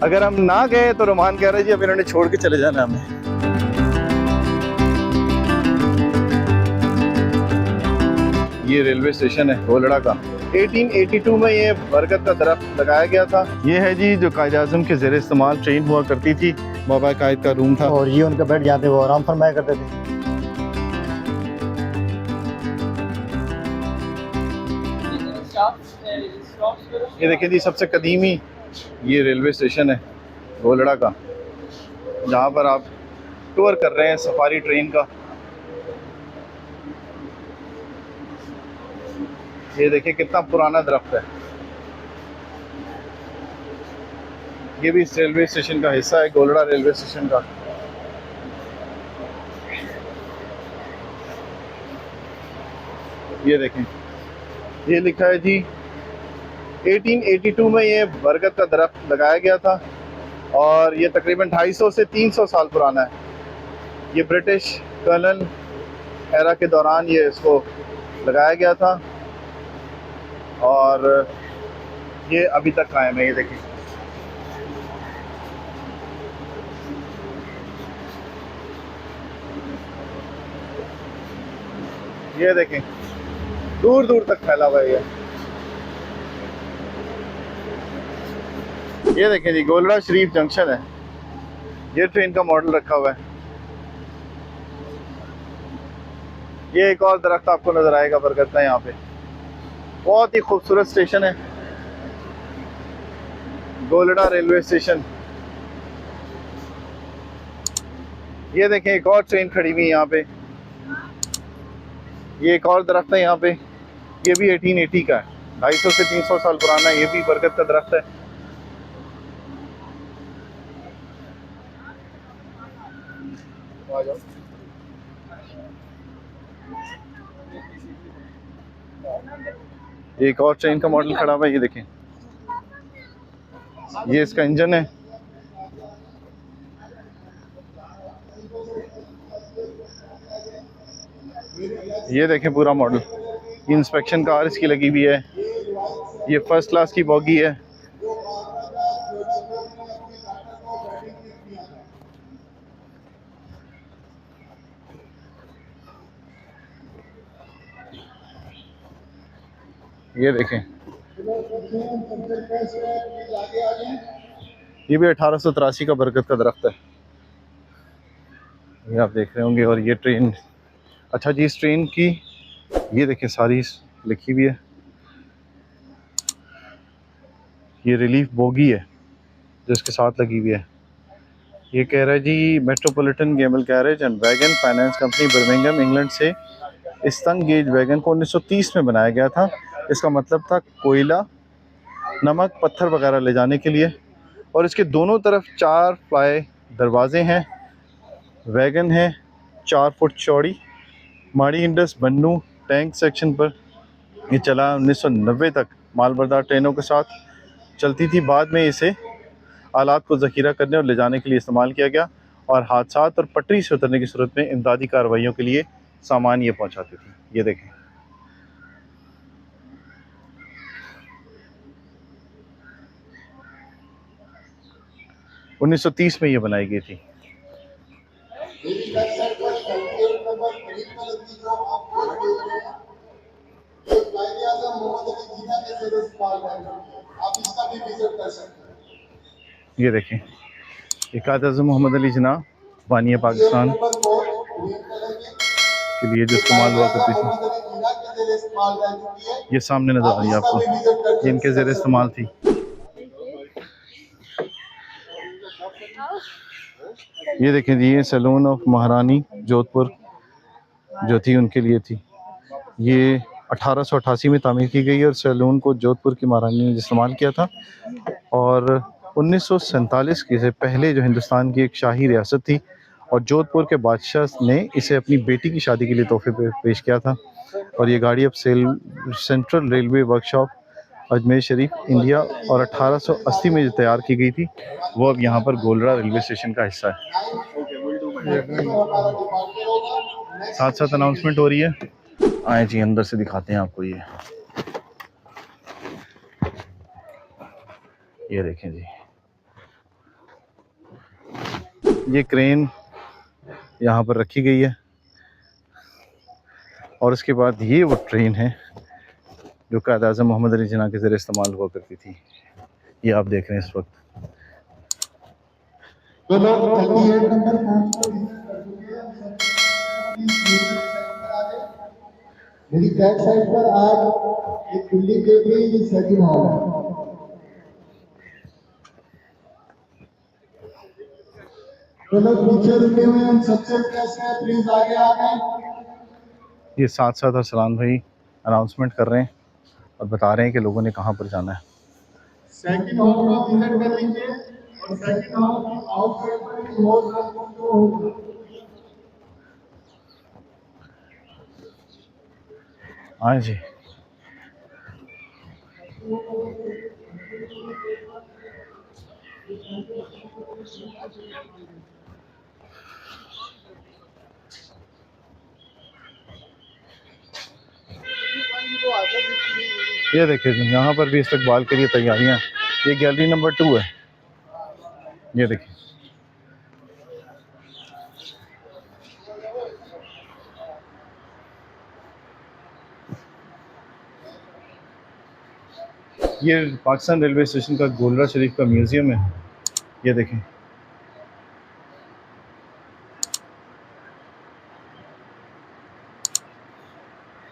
अगर हम ना गए तो रोमान कह रहा है जी अब इन्होंने छोड़ के चले जाना हमें। ये रेलवे स्टेशन है गोलड़ा का। 1882 में ये बरगद का दरख्त लगाया गया था। ये है जी जो कायद आज़म के ज़ेरे इस्तेमाल ट्रेन हुआ करती थी। बाबा कायद का रूम था और ये उनका बेड जहाँ पे वो आराम फरमाया करते थे। ये देखिए जी सबसे कदीमी ये रेलवे स्टेशन है गोलड़ा का, जहाँ पर आप टूर कर रहे हैं सफारी ट्रेन का। ये देखिए कितना पुराना दरख्त है। ये भी इस रेलवे स्टेशन का हिस्सा है, गोलड़ा रेलवे स्टेशन का। ये देखें, ये लिखा है जी 1882 में ये बरगद का दरख्त लगाया गया था और ये तकरीबन 250 से 300 साल पुराना है। ये ब्रिटिश कर्नल एरा के दौरान ये इसको लगाया गया था और ये अभी तक कायम है। ये देखें, ये देखें दूर दूर तक फैला हुआ है ये देखें जी गोलड़ा शरीफ जंक्शन है। ये ट्रेन का मॉडल रखा हुआ है। ये एक और दरख्त आपको नजर आएगा बरगद का। यहाँ पे बहुत ही खूबसूरत स्टेशन है गोलड़ा रेलवे स्टेशन। ये देखें एक और ट्रेन खड़ी हुई है यहाँ पे। ये एक और दरख्त है यहाँ पे, ये भी 1880 का है, 250 से 300 साल पुराना है। ये भी बरगद का दरख्त है। आ जाओ। एक और ट्रेन का मॉडल खड़ा हुआ है। ये देखें, ये इसका इंजन है। ये देखें पूरा मॉडल, इंस्पेक्शन कार इसकी लगी हुई है। ये फर्स्ट क्लास की बॉगी है। ये देखें, ये भी 1883 का बरगद का दरख्त है। ये आप देख रहे होंगे। और ये ट्रेन, अच्छा जी इस ट्रेन की ये देखें सारी लिखी हुई है। ये रिलीफ बोगी है जो इसके साथ लगी हुई है। ये कह रहा है जी Metropolitan Cammell Carriage and Wagon Finance Company Birmingham England से इस तंग गेज वैगन को 1930 में बनाया गया था। इसका मतलब था कोयला, नमक, पत्थर वगैरह ले जाने के लिए। और इसके दोनों तरफ 4 फ्लाई दरवाजे हैं। वैगन है 4 फुट चौड़ी। माड़ी इंडस बन्नू टैंक सेक्शन पर ये चला 1990 तक मालबरदार ट्रेनों के साथ चलती थी। बाद में इसे आलात को ज़ख़ीरा करने और ले जाने के लिए इस्तेमाल किया गया और हादसात और पटरी से उतरने की सूरत में इमदादी कार्रवाइयों के लिए सामान ये पहुंचाती थी। ये देखें, उन्नीस 1930 में ये बनाई गई थी। ये देखें, ये कायद आज़म मोहम्मद अली जिन्ना बानिया पाकिस्तान के लिए जो इस्तेमाल हुआ करती थी। ये सामने नजर आ रही है आपको, ये इनके ज़ेरे इस्तेमाल थी। ये देखें जी ये सैलून ऑफ महारानी जोधपुर जो थी उनके लिए थी। ये 1888 में तामीर की गई और सैलून को जोधपुर की महारानी ने इस्तेमाल किया था। और 1947 से पहले जो हिंदुस्तान की एक शाही रियासत थी और जोधपुर के बादशाह ने इसे अपनी बेटी की शादी के लिए तोहफे पे पेश किया था। और ये गाड़ी अब central railway workshop Ajmer Sharif India और 1880 में जो तैयार की गई थी वो अब यहाँ पर गोलड़ा रेलवे स्टेशन का हिस्सा है। साथ साथ अनाउंसमेंट हो रही है। आए जी अंदर से दिखाते हैं आपको। ये देखें जी ये क्रेन यहाँ पर रखी गई है और उसके बाद ये वो ट्रेन है जो कायद आज़म मोहम्मद अली जिन्ना के ज़रिए इस्तेमाल हुआ करती थी। ये आप देख रहे हैं इस वक्त। जो लोग 38 नंबर मेरी बैक साइड पर आज एक बिल्डिंग देख रही है, ये सेकंड हॉल है। जो लोग पीछे रुके हुए हैं उन सबसे रिक्वेस्ट है प्लीज आगे आ जाएं। ये साथ साथ अरसलान भाई अनाउंसमेंट कर रहे हैं और बता रहे हैं कि लोगों ने कहाँ पर जाना है। सेकंड हॉल को विजिट कर लीजिए और सेकंड हॉल की आउटसाइड पर भी बहुत लोगों को होगा। हाँ जी, ये देखिए जी, यहाँ पर भी इस्तकबाल के लिए तैयारियाँ। ये गैलरी नंबर 2 है। ये देखिए, ये पाकिस्तान रेलवे स्टेशन का गोलरा शरीफ का म्यूज़ियम है। ये देखें,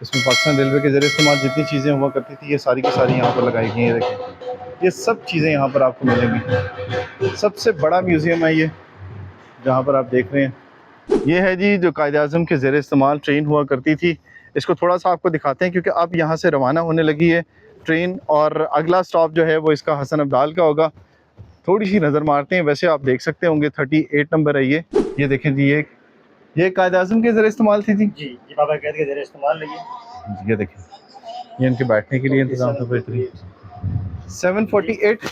इसमें पाकिस्तान रेलवे के ज़रिए इस्तेमाल जितनी चीज़ें हुआ करती थी ये सारी की सारी यहाँ पर लगाई गई हैं। देखें, ये सब चीज़ें यहाँ पर आपको मिलेंगी। सबसे बड़ा म्यूज़ियम है ये जहाँ पर आप देख रहे हैं। ये है जी जो कायद आज़म के ज़रिए इस्तेमाल ट्रेन हुआ करती थी। इसको थोड़ा सा आपको दिखाते हैं क्योंकि अब यहाँ से रवाना होने लगी है ट्रेन और अगला स्टॉप जो है वो इसका हसन अब्दाल का होगा। थोड़ी सी नज़र मारते हैं, वैसे आप देख सकते होंगे 38 नंबर है ये देखें जी, ये कायद आज़म के ज़रिए इस्तेमाल थी जी, ये बाबा कैद के ज़रिए इस्तेमाल लगी। ये देखें, ये इनके बैठने के लिए इंतज़ाम था बेहतरीन। 748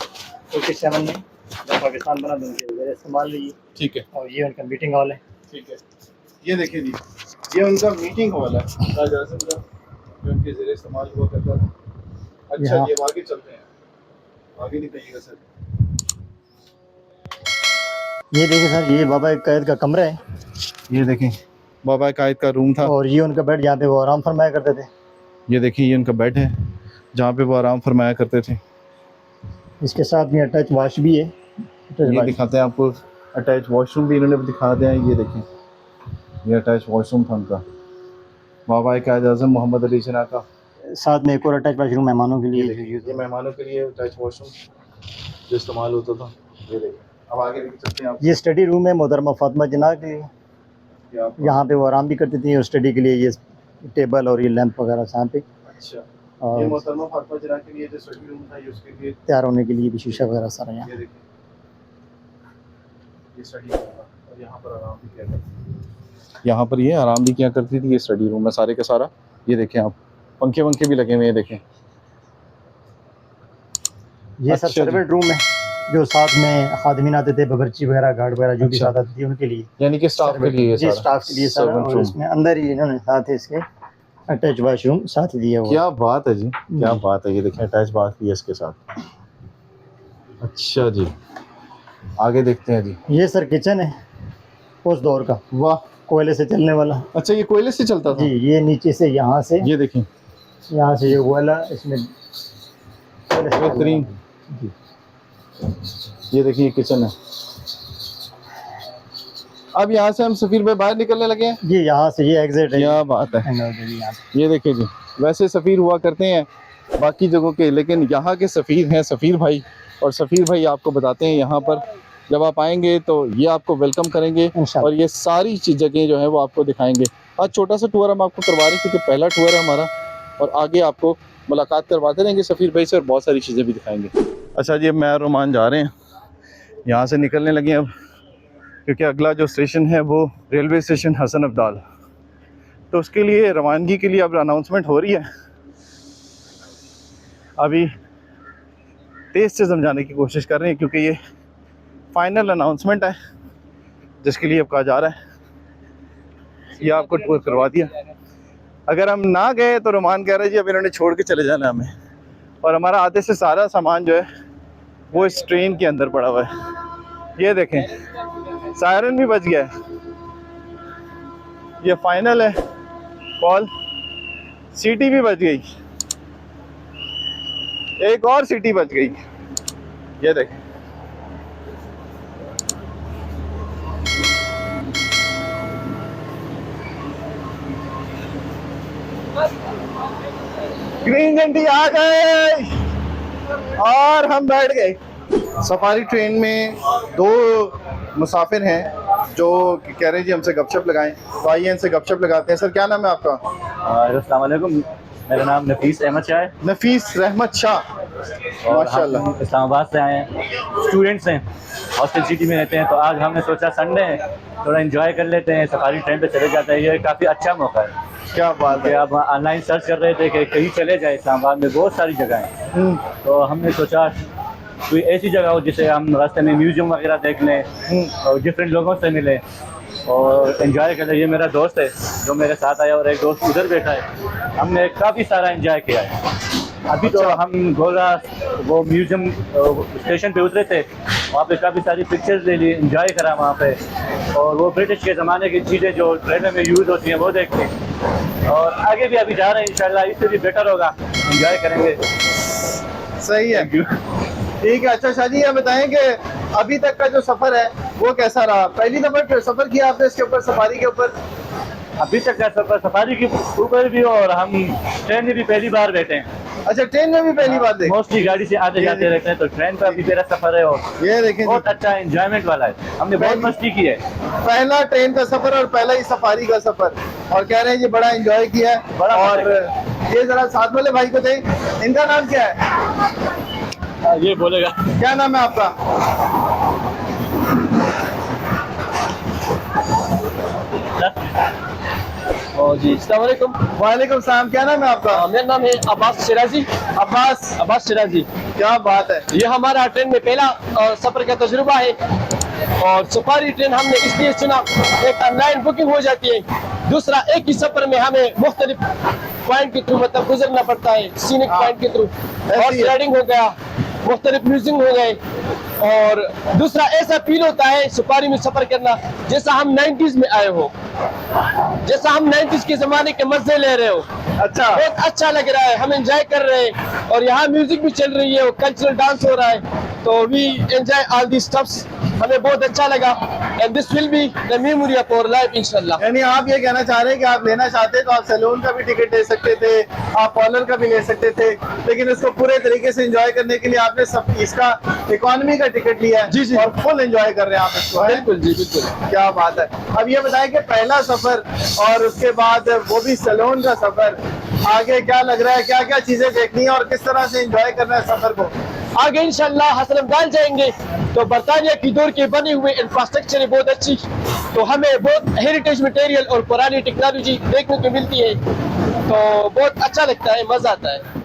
47 में जब पाकिस्तान बना तो उनके ज़रिए इस्तेमाल लगी। ठीक है, और ये उनका मीटिंग हॉल है। ठीक है। ये देखिए जी, ये उनका मीटिंग हॉल है कायद आज़म का जो उनके ज़रिए इस्तेमाल हुआ करता था। अच्छा, ये आगे चलते हैं, आगे निकलिएगा सर। ये देखिए सर, ये बाबा कैद का कमरा है। ये देखें, बाबा कायद का रूम था और ये उनका बेड जहाँ पे वो आराम फरमाया करते थे। ये देखिए, ये उनका बेड है जहाँ पे वो आराम फरमाया करते थे। इसके साथ में अटैच वॉश भी है। ये दिखाते हैं आपको, अटैच वॉशरूम भी इन्होंने दिखा दिया है। ये देखें, ये अटैच वॉशरूम था उनका, बाबा कायद आज़म मोहम्मद अली जिन्ना का। साथ में एक और अटैच वॉशरूम मेहमानों के लिए ये मेहमानों के लिए अटैच वॉशरूम जो इस्तेमाल होता था। ये देखें, अब आगे देख सकते हैं आप। ये स्टडी रूम है मोहतरमा फातिमा जिन्ना के लिए। यहाँ पे वो आराम भी करती थी और स्टडी के लिए ये टेबल और ये लैंप वगैरह यहाँ पे। अच्छा, और ये मोहतरमा फातिमा जिन्ना के लिए जो स्टडी रूम था ये उसके लिए तैयार होने के लिए भी शीशा वगैरह सारा यहाँ। ये देखिए, ये स्टडी रूम था और यहाँ पर आराम भी किया करती थी। यहाँ पर ये आराम भी किया करती थी। ये स्टडी रूम है सारे का सारा। ये देखें आप, पंखे वंखे भी लगे हुए हैं, देखें। ये सब अच्छा सर्वेंट रूम है जो साथ में खादमीन आते थे, बावर्ची वगैरह, गार्ड वगैरह जो भी साथ आती थी उनके लिए, यानी कि स्टाफ के लिए जी स्टाफ के लिए सारा। और इसमें अंदर ही इन्होंने साथ इसके अटैच वॉशरूम साथ दिया हुआ। क्या बात है जी, क्या बात है। ये देखें, अटैच बाथ भी है इसके साथ। अच्छा जी, आगे देखते हैं जी। ये सर किचन है उस दौर का, वाह, कोयले से चलने वाला। अच्छा, ये कोयले से चलता था जी, ये नीचे से यहाँ से, ये देखें, यहाँ से ये कोयला इसमें बेहतरीन। जी, ये देखिए, ये किचन है। अब यहाँ से हम सफीर भाई बाहर निकलने लगे हैं। जी, यहाँ से ये एग्जिट है। क्या बात है। यहाँ ये देखिए जी, वैसे सफीर हुआ करते हैं बाकी जगहों के, लेकिन यहाँ के सफीर हैं सफीर भाई। और सफीर भाई आपको बताते हैं यहाँ पर जब आप आएंगे तो ये आपको वेलकम करेंगे और ये सारी जगह जो है वो आपको दिखाएंगे। आज छोटा सा टूर हम आपको करवा रहे हैं क्योंकि पहला टूर है हमारा, और आगे आपको मुलाकात करवाते रहेंगे सफीर भाई से और बहुत सारी चीज़ें भी दिखाएंगे। अच्छा जी, अब मैं और रोमान जा रहे हैं, यहाँ से निकलने लगे हैं अब, क्योंकि अगला जो स्टेशन है वो रेलवे स्टेशन हसन अब्दाल। तो उसके लिए रवानगी के लिए अब अनाउंसमेंट हो रही है। अभी तेज़ से समझाने की कोशिश कर रहे हैं क्योंकि ये फाइनल अनाउंसमेंट है जिसके लिए अब कहा जा रहा है। ये आपको टूर करवा दिया। अगर हम ना गए तो रोमान कह रहा है जी अब इन्होंने छोड़ के चले जाना हमें, और हमारा आधे से सारा सामान जो है वो इस ट्रेन के अंदर पड़ा हुआ है। ये देखें, सायरन भी बज गया है। ये फाइनल है कॉल। सीटी भी बज गई, एक और सीटी बज गई। ये देख, ग्रीन घंटी आ गई और हम बैठ गए। सफारी ट्रेन में दो मुसाफिर हैं जो कह रहे हैं जी हमसे गपशप लगाएं, तो आइए इनसे गपशप लगाते हैं। सर क्या नाम है आपका? अस्सलाम वालेकुम, मेरा नाम नफीस अहमद शाह है नफीस रहमत शाह। और माशाल्लाह। हम इस्लामाबाद से आए हैं, स्टूडेंट्स हैं, हॉस्टल सिटी में रहते हैं। तो आज हमने सोचा संडे है, थोड़ा एंजॉय कर लेते हैं, सफारी ट्रेन पे चले जाते हैं। ये काफ़ी अच्छा मौका है क्या बात कि है। आप ऑनलाइन सर्च कर रहे थे कि कहीं चले जाए। इस्लामाबाद में बहुत सारी जगह हैं, तो हमने सोचा कोई ऐसी जगह हो जिसे हम रास्ते में म्यूजियम वगैरह देख लें और डिफरेंट लोगों से मिलें और एंजॉय कर लें। ये मेरा दोस्त है जो मेरे साथ आया और एक दोस्त उधर बैठा है। हमने काफ़ी सारा एंजॉय किया है। अभी तो हम गोरा वो म्यूजियम स्टेशन पे उतरे थे, वहाँ पे काफ़ी सारी पिक्चर्स ले ली, एंजॉय करा वहाँ पे। और वो ब्रिटिश के ज़माने की चीज़ें जो ट्रेन में यूज़ होती हैं वो देखते हैं। और आगे भी अभी जा रहे हैं, इंशाल्लाह इससे भी बेटर होगा, एंजॉय करेंगे। सही है, ठीक है। अच्छा शाह जी, ये बताएं कि अभी तक का जो सफर है वो कैसा रहा? पहली दफा सफर किया आपने इसके ऊपर, सफारी के ऊपर? अभी तक का सफर सफारी के ऊपर भी और हम ट्रेन में भी पहली बार बैठे हैं। अच्छा, ट्रेन में भी पहली बार देख। मोस्टली गाड़ी से आते जाते रहते हैं, तो ट्रेन पर अभी मेरा सफर है और ये देखें, बहुत अच्छा एंजॉयमेंट वाला है। हमने बहुत मस्ती की है। पहला ट्रेन का सफर और पहला ही सफारी का सफर, और कह रहे हैं जी बड़ा एंजॉय किया है। बड़ा और ये जरा साथ वाले भाई को दें, इनका नाम क्या है? ये बोलेगा। क्या नाम है आपका? जी अस्सलाम वालेकुम। वालेकुम सलाम। क्या नाम है आपका? मेरा नाम है अब्बास शिराजी। अब्बास शिराजी। क्या बात है। ये हमारा ट्रेन में पहला सफर का तजुर्बा है और सफारी ट्रेन हमने इसलिए चुना, एक ऑनलाइन बुकिंग हो जाती है, दूसरा एक ही सफर में हमें मुख्तलिफ पॉइंट के थ्रू मतलब गुजरना पड़ता है, सीनिक पॉइंट के थ्रू। हॉर्स राइडिंग हो गया, मुख्तलिफ म्यूजिक हो गए, और दूसरा ऐसा फील होता है सफारी में सफर करना जैसा हम 90s में आए हो, जैसा हम 90s के जमाने के मजे ले रहे हो। अच्छा, बहुत अच्छा लग रहा है, हम एंजॉय कर रहे हैं और यहाँ म्यूजिक भी चल रही है और कल्चरल डांस हो रहा है, तो we enjoy all this stuffs. हमें बहुत अच्छा लगा and this will be the memory of our life इंशाल्लाह। यानी आप ये कहना चाह रहे हैं कि आप लेना चाहते तो आप सैलून का भी टिकट ले सकते थे, आप पार्लर का भी ले सकते थे, लेकिन इसको पूरे तरीके से एंजॉय करने के लिए आपने सब इसका इकोनॉमी का टिकट लिया है। जी जी, और फुल एंजॉय कर रहे हैं आप इसको, है? बिल्कुल जी बिल्कुल। क्या बात है। अब ये बताएं कि पहला सफर और उसके बाद वो भी सैलून का सफर, आगे क्या लग रहा है, क्या क्या चीजें देखनी है और किस तरह से एंजॉय करना है सफर को? आगे इंशाल्लाह हसनमदान जाएंगे तो बरतानिया की दौर के बने हुए इंफ्रास्ट्रक्चर है बहुत अच्छी, तो हमें बहुत हेरिटेज मटेरियल और पुरानी टेक्नोलॉजी देखने को मिलती है, तो बहुत अच्छा लगता है, मजा आता है।